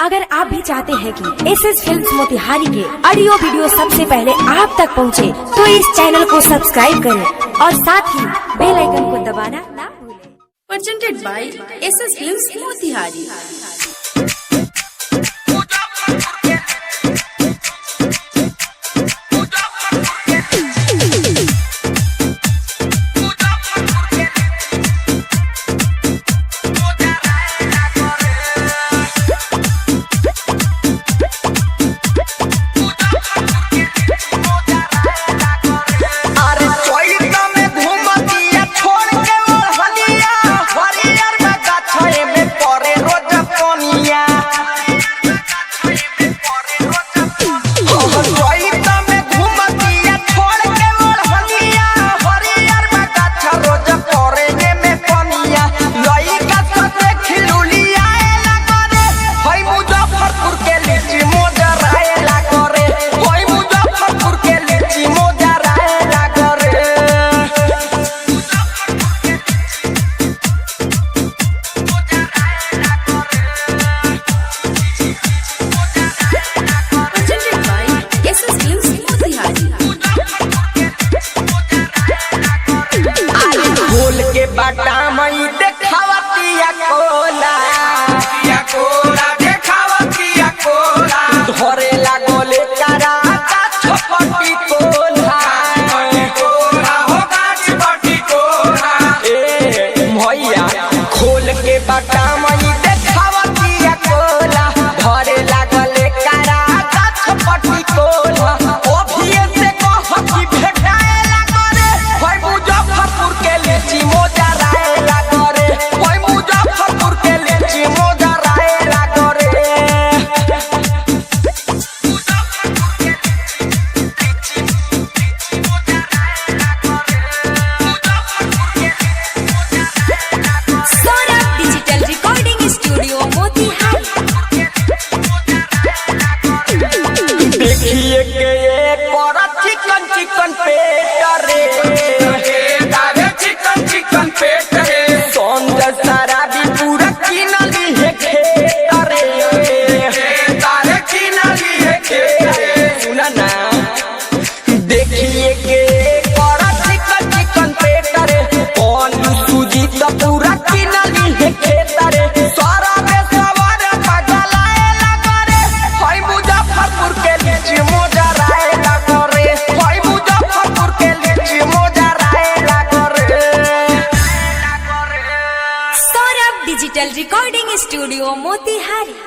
अगर आप भी चाहते हैं कि एसएस फिल्म्स मोतिहारी के ऑडियो वीडियो सबसे पहले आप तक पहुंचे, तो इस चैनल को सब्सक्राइब करें और साथ ही बेल आइकन को दबाना ना भूलें। Presented by SS films Motihari. बाटा मई देखावतिया कोला देखावतिया कोला धरे लागोले करा छपटी कोला हो गाछ पटी कोला ए भैया खोल के बाटा मई देखावतिया कोला धरे लागोले करा छपटी कोला ओ भीए से कह की भेटाए लागरे होय मुजफ्फरपुर के लीची देखिए के एक चिकन चिकन पेट रे चिकन पेट रे सोंद सारा भी पूरा किनली है खेत रे तारे किनली है खेत सुना ना देखिए के एक चिकन चिकन पेट रे कौन सूजी तो पूरा किनली है खेत रे सारा में सवार पगलाए लगा रे होय मुजफ्फरपुर के लीची मोजराए लगा रे होय मुजफ्फरपुर के लीची मोजराए लगा रे Saurabh digital recording studio Motihari.